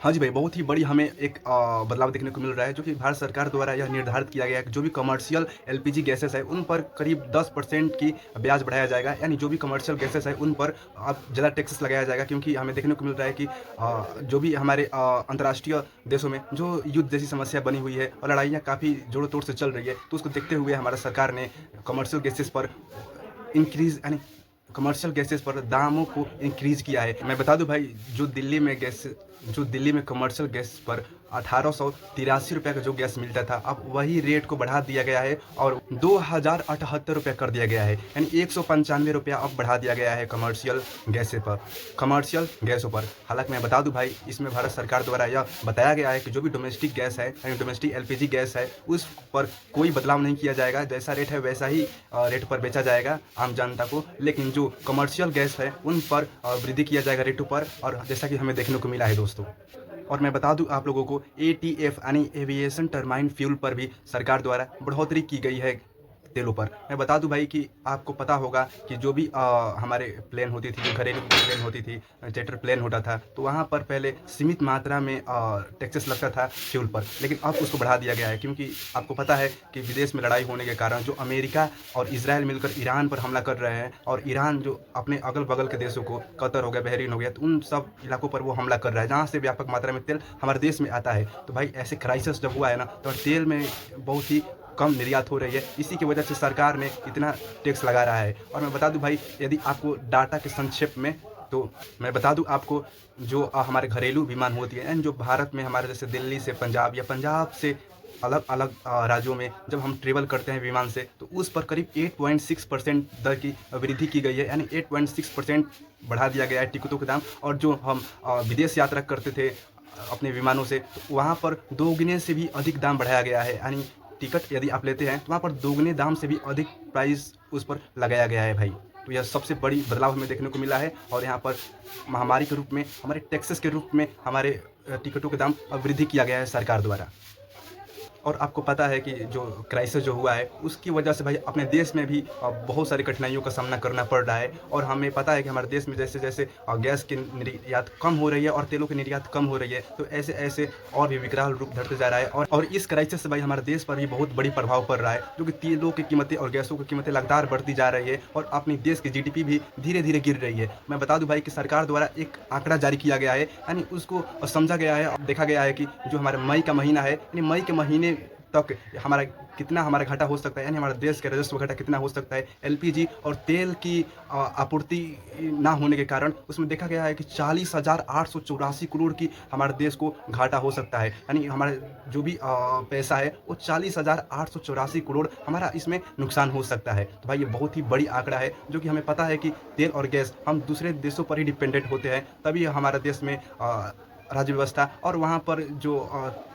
हाँ जी भाई, बहुत ही बड़ी हमें एक बदलाव देखने को मिल रहा है, जो कि भारत सरकार द्वारा यह निर्धारित किया गया है कि जो भी कमर्शियल एलपीजी गैसेस है, उन पर करीब 10% की ब्याज बढ़ाया जाएगा। यानी जो भी कमर्शियल गैसेस है, उन पर अब ज़्यादा टैक्सेस लगाया जाएगा, क्योंकि हमें देखने को मिल रहा है कि जो भी हमारे अंतर्राष्ट्रीय देशों में जो युद्ध जैसी समस्या बनी हुई है और लड़ाइयाँ काफ़ी जोरों-तोर से चल रही है, तो उसको देखते हुए हमारा सरकार ने कमर्शियल गैसेस पर इंक्रीज़ यानी कमर्शियल गैसेस पर दामों को इंक्रीज़ किया है। मैं बता दूँ भाई, जो दिल्ली में कमर्शियल गैस पर ₹1883 का जो गैस मिलता था, अब वही रेट को बढ़ा दिया गया है और ₹2078 कर दिया गया है। यानी ₹195 अब बढ़ा दिया गया है कमर्शियल गैसों पर। हालाँकि मैं बता दूँ भाई, इसमें भारत सरकार द्वारा यह बताया गया है कि जो भी डोमेस्टिक गैस है, यानी डोमेस्टिक एलपीजी गैस है, उस पर कोई बदलाव नहीं किया जाएगा। जैसा रेट है वैसा ही रेट पर बेचा जाएगा आम जनता को। लेकिन जो कमर्शियल गैस है, उन पर वृद्धि किया जाएगा रेटों पर, और जैसा कि हमें देखने को मिला है दोस्तों। और मैं बता दूं आप लोगों को, एटीएफ यानी एविएशन टरबाइन फ्यूल पर भी सरकार द्वारा बढ़ोतरी की गई है तेलों पर। मैं बता दूं भाई कि आपको पता होगा कि जो भी हमारे प्लेन होती थी, जो घरेलू प्लेन होती थी, जेटर प्लेन होता था, तो वहाँ पर पहले सीमित मात्रा में टैक्सेस लगता था फ्यूल पर, लेकिन अब उसको बढ़ा दिया गया है, क्योंकि आपको पता है कि विदेश में लड़ाई होने के कारण जो अमेरिका और इजराइल मिलकर ईरान पर हमला कर रहे हैं, और ईरान जो अपने अगल बगल के देशों को, कतर हो गया, बहरीन हो गया, तो उन सब इलाकों पर वो हमला कर रहा है, जहाँ से व्यापक मात्रा में तेल हमारे देश में आता है। तो भाई ऐसे क्राइसिस जब हुआ है ना, तो तेल में बहुत ही कम निर्यात हो रही है। इसी की वजह से सरकार ने इतना टैक्स लगा रहा है। और मैं बता दूं भाई, यदि आपको डाटा के संक्षेप में, तो मैं बता दूं आपको, जो हमारे घरेलू विमान होती है, यानी जो भारत में हमारे जैसे दिल्ली से पंजाब या पंजाब से अलग अलग राज्यों में जब हम ट्रेवल करते हैं विमान से, तो उस पर करीब 8.6% दर की वृद्धि की गई है। यानी 8.6% बढ़ा दिया गया है टिकटों के दाम। और जो हम विदेश यात्रा करते थे अपने विमानों से, तो वहाँ पर दोगुने से भी अधिक दाम बढ़ाया गया है। यानी टिकट यदि आप लेते हैं, तो वहाँ पर दोगुने दाम से भी अधिक प्राइस उस पर लगाया गया है भाई। तो यह सबसे बड़ी बदलाव हमें देखने को मिला है, और यहाँ पर महामारी के रूप में, हमारे टैक्सेस के रूप में हमारे टिकटों के दाम वृद्धि किया गया है सरकार द्वारा। और आपको पता है कि जो क्राइसिस जो हुआ है, उसकी वजह से भाई अपने देश में भी बहुत सारी कठिनाइयों का सामना करना पड़ रहा है। और हमें पता है कि हमारे देश में जैसे जैसे गैस की निर्यात कम हो रही है और तेलों की निर्यात कम हो रही है, तो ऐसे ऐसे और भी विकराल रूप धरते जा रहा है। और इस क्राइसिस से भाई हमारे देश पर भी बहुत बड़ी प्रभाव पड़ रहा है, जो कि तेलों की कीमतें और गैसों की कीमतें लगातार बढ़ती जा रही है, और अपने देश की जीडीपी भी धीरे धीरे गिर रही है। मैं बता दूं भाई कि सरकार द्वारा एक आंकड़ा जारी किया गया है, यानी उसको समझा गया है और देखा गया है कि जो हमारा मई का महीना है, यानी मई के महीने तक हमारा घाटा हो सकता है, यानी हमारे देश का राजस्व घाटा कितना हो सकता है एलपीजी और तेल की आपूर्ति ना होने के कारण। उसमें देखा गया है कि 40,884 करोड़ की हमारे देश को घाटा हो सकता है। यानी हमारे जो भी पैसा है, वो 40,884 करोड़ हमारा इसमें नुकसान हो सकता है। तो भाई ये बहुत ही बड़ी आंकड़ा है, जो कि हमें पता है कि तेल और गैस हम दूसरे देशों पर ही डिपेंडेंट होते हैं, तभी हमारे देश में राज्य व्यवस्था और वहाँ पर जो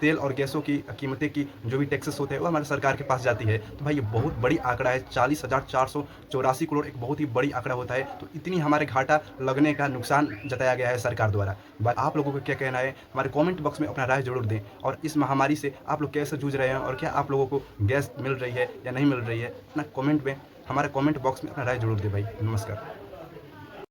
तेल और गैसों की कीमतें की जो भी टैक्सेस होते हैं, वो हमारे सरकार के पास जाती है। तो भाई ये बहुत बड़ी आंकड़ा है, 40,484 करोड़ एक बहुत ही बड़ी आंकड़ा होता है। तो इतनी हमारे घाटा लगने का नुकसान जताया गया है सरकार द्वारा। भाई आप लोगों को क्या कहना है, हमारे कमेंट बॉक्स में अपना राय जरूर दें। और इस महामारी से आप लोग कैसे जूझ रहे हैं, और क्या आप लोगों को गैस मिल रही है या नहीं मिल रही है, अपना कमेंट में, हमारे कमेंट बॉक्स में अपना राय जरूर दें भाई। नमस्कार।